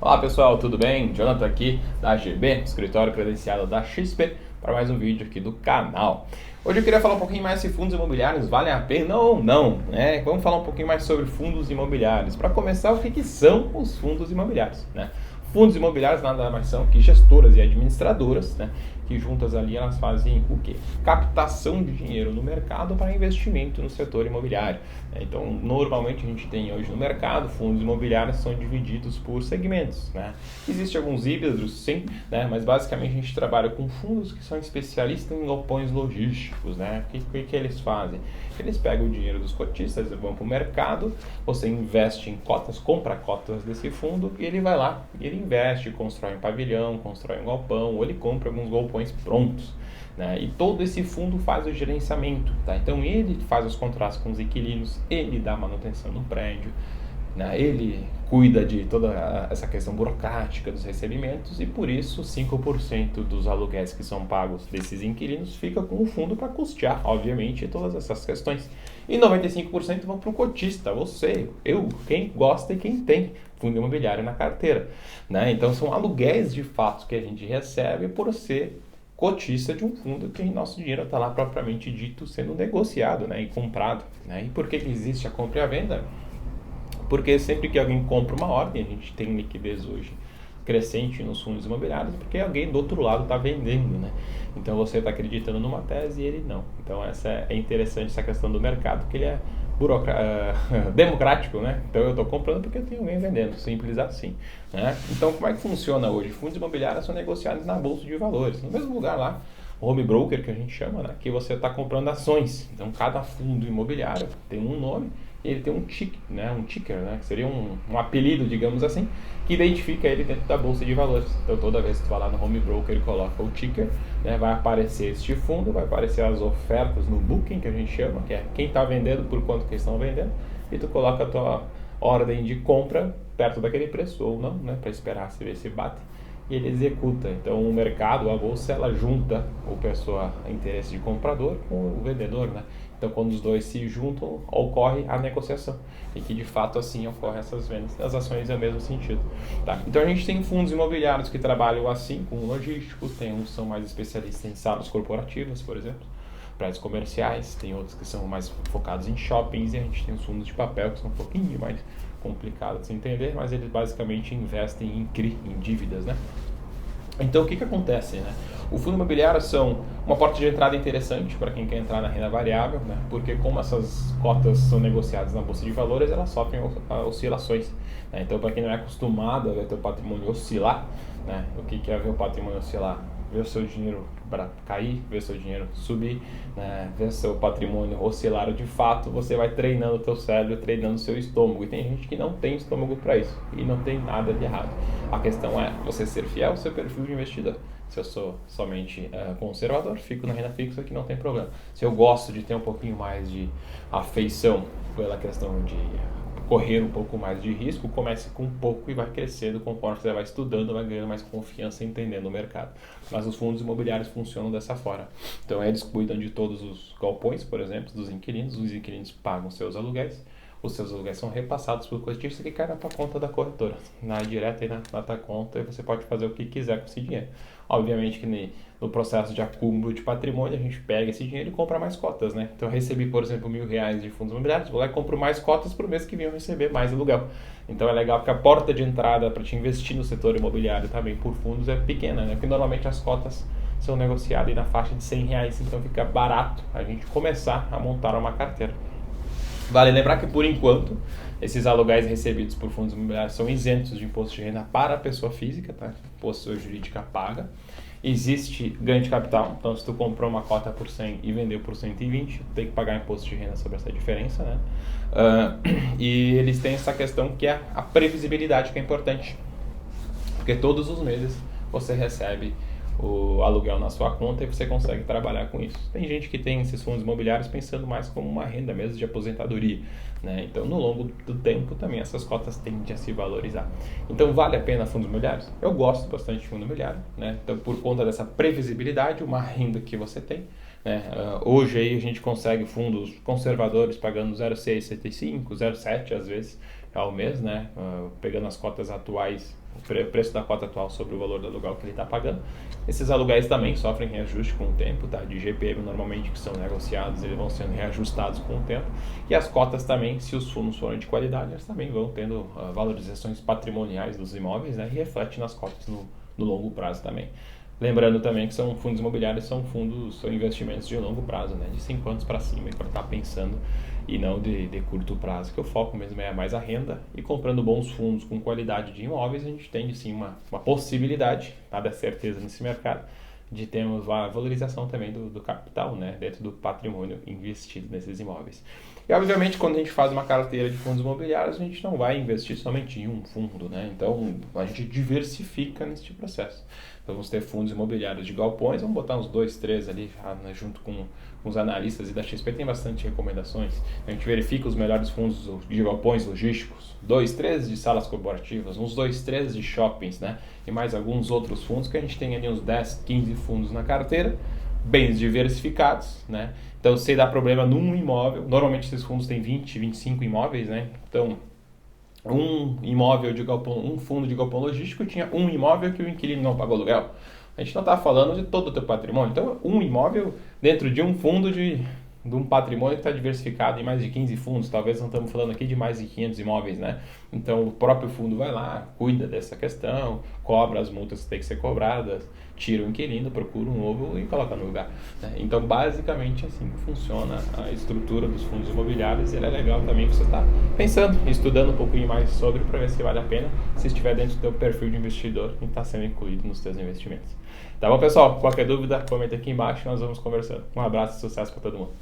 Olá pessoal, tudo bem? Jonathan aqui da AGB, escritório credenciado da XP, para mais um vídeo aqui do canal. Hoje eu queria falar um pouquinho mais se fundos imobiliários valem a pena ou não, né? Vamos falar um pouquinho mais sobre fundos imobiliários. Para começar, o que são os fundos imobiliários, né? Fundos imobiliários nada mais são que gestoras e administradoras, né? Que juntas ali elas fazem o quê? Captação de dinheiro no mercado para investimento no setor imobiliário. Então, normalmente a gente tem hoje no mercado, fundos imobiliários são divididos por segmentos, né? Existem alguns híbridos, sim, né? Mas basicamente a gente trabalha com fundos que são especialistas em galpões logísticos, né? O que eles fazem? Eles pegam o dinheiro dos cotistas, vão para o mercado, você investe em cotas, compra cotas desse fundo e ele vai lá, ele investe, constrói um pavilhão, constrói um galpão, ou ele compra alguns galpões prontos, né? E todo esse fundo faz o gerenciamento, tá? Então ele faz os contratos com os inquilinos, ele dá manutenção no prédio, né? Ele cuida de toda essa questão burocrática dos recebimentos e por isso 5% dos aluguéis que são pagos desses inquilinos fica com o fundo para custear, obviamente, todas essas questões. E 95% vão para o cotista, você, eu, quem gosta e quem tem fundo imobiliário na carteira, né? Então são aluguéis de fato que a gente recebe por ser cotista de um fundo que nosso dinheiro está lá propriamente dito sendo negociado, né, e comprado, né? E por que existe a compra e a venda? Porque sempre que alguém compra uma ordem, a gente tem liquidez hoje crescente nos fundos imobiliários, porque alguém do outro lado está vendendo, né? Então você está acreditando numa tese e ele não. Então essa é interessante essa questão do mercado, que ele é democrático, né? Então eu estou comprando porque eu tenho alguém vendendo, simples assim, né? Então como é que funciona hoje? Fundos imobiliários são negociados na bolsa de valores, no mesmo lugar lá, home broker que a gente chama, né? Que você está comprando ações. Então cada fundo imobiliário tem um nome e ele tem um ticker, né? Um ticker, né? Que seria um apelido, digamos assim, que identifica ele dentro da bolsa de valores. Então toda vez que tu vai lá no home broker e coloca o ticker, né, vai aparecer este fundo, vai aparecer as ofertas no booking, que a gente chama, que é quem está vendendo, por quanto que eles estão vendendo, e tu coloca a tua ordem de compra perto daquele preço ou não, né, para esperar se ver se bate, e ele executa. Então o mercado, a bolsa, ela junta o interesse de comprador com o vendedor, né? Então quando os dois se juntam, ocorre a negociação, e que de fato assim ocorrem essas vendas. As ações é o mesmo sentido, tá? Então a gente tem fundos imobiliários que trabalham assim, com logísticos, tem uns que são mais especialistas em salas corporativas, por exemplo, prédios comerciais, tem outros que são mais focados em shoppings, e a gente tem os fundos de papel que são um pouquinho mais complicados de se entender, mas eles basicamente investem em CRI, em dívidas, né? Então o que acontece, né? O fundo imobiliário são uma porta de entrada interessante para quem quer entrar na renda variável, né? Porque como essas cotas são negociadas na bolsa de valores, elas sofrem oscilações, né? Então para quem não é acostumado a ver o patrimônio oscilar, né? O que é ver o patrimônio oscilar? Ver o seu dinheiro cair, ver o seu dinheiro subir, né? Ver o seu patrimônio oscilar de fato, você vai treinando o teu cérebro, treinando o seu estômago. E tem gente que não tem estômago para isso, e não tem nada de errado. A questão é você ser fiel ao seu perfil de investidor. Se eu sou somente conservador, fico na renda fixa, que não tem problema. Se eu gosto de ter um pouquinho mais de afeição pela questão de correr um pouco mais de risco, comece com pouco e vai crescendo conforme você vai estudando, vai ganhando mais confiança e entendendo o mercado. Mas os fundos imobiliários funcionam dessa forma. Então eles cuidam de todos os galpões, por exemplo, dos inquilinos, os inquilinos pagam seus aluguéis, os seus aluguéis são repassados por cotista que cai na tua conta da corretora, na direta e na tua conta, e você pode fazer o que quiser com esse dinheiro. Obviamente que no processo de acúmulo de patrimônio a gente pega esse dinheiro e compra mais cotas, né? Então eu recebi, por exemplo, R$1.000 de fundos imobiliários, vou lá e compro mais cotas para o mês que vem eu receber mais aluguel. Então é legal porque a porta de entrada para te investir no setor imobiliário também por fundos é pequena, né? Porque normalmente as cotas são negociadas na faixa de R$100, então fica barato a gente começar a montar uma carteira. Vale lembrar que, por enquanto, esses aluguéis recebidos por fundos imobiliários são isentos de imposto de renda para a pessoa física, tá? Pessoa jurídica paga. Existe ganho de capital, então se tu comprou uma cota por 100 e vendeu por 120, tem que pagar imposto de renda sobre essa diferença, né? E eles têm essa questão que é a previsibilidade, que é importante, porque todos os meses você recebe o aluguel na sua conta e você consegue trabalhar com isso. Tem gente que tem esses fundos imobiliários pensando mais como uma renda mesmo de aposentadoria, né? Então no longo do tempo também essas cotas tendem a se valorizar. Então vale a pena fundos imobiliários? Eu gosto bastante de fundo imobiliário, né? Então por conta dessa previsibilidade, uma renda que você tem, né? Hoje aí a gente consegue fundos conservadores pagando 0,675, 0,7 às vezes ao mês, né? Pegando as cotas atuais o preço da cota atual sobre o valor do aluguel que ele está pagando. Esses aluguéis também sofrem reajuste com o tempo, tá? De GPM normalmente que são negociados, eles vão sendo reajustados com o tempo. E as cotas também, se os fundos forem de qualidade, elas também vão tendo valorizações patrimoniais dos imóveis, né? E reflete nas cotas no longo prazo também. Lembrando também que são fundos imobiliários, são investimentos de longo prazo, né? De 5 anos para cima, para estar pensando e não de curto prazo, que o foco mesmo é mais a renda, e comprando bons fundos com qualidade de imóveis, a gente tem sim uma possibilidade, nada é certeza nesse mercado, de termos a valorização também do capital, né? Dentro do patrimônio investido nesses imóveis. E obviamente quando a gente faz uma carteira de fundos imobiliários, a gente não vai investir somente em um fundo, né? Então a gente diversifica nesse processo. Então, vamos ter fundos imobiliários de galpões, vamos botar uns 2, 3 ali, né, junto com os analistas, e da XP tem bastante recomendações. A gente verifica os melhores fundos de galpões logísticos, 2, 3 de salas corporativas, uns 2, 3 de shoppings, né? E mais alguns outros fundos que a gente tem ali uns 10, 15 fundos na carteira, bem diversificados, né? Então, se dá problema num imóvel, normalmente esses fundos têm 20, 25 imóveis, né? Então, um imóvel de galpão, um fundo de galpão logístico tinha um imóvel que o inquilino não pagou aluguel. A gente não está falando de todo o teu patrimônio. Então, um imóvel dentro de um fundo de um patrimônio que está diversificado em mais de 15 fundos. Talvez não estamos falando aqui de mais de 500 imóveis, né? Então, o próprio fundo vai lá, cuida dessa questão, cobra as multas que têm que ser cobradas, tira o inquilino, procura um novo e coloca no lugar, né? Então, basicamente, assim funciona a estrutura dos fundos imobiliários. E ele é legal também você estar pensando, estudando um pouquinho mais sobre, para ver se vale a pena, se estiver dentro do teu perfil de investidor e está sendo incluído nos teus investimentos. Tá bom, pessoal? Qualquer dúvida, comenta aqui embaixo, nós vamos conversando. Um abraço e sucesso para todo mundo.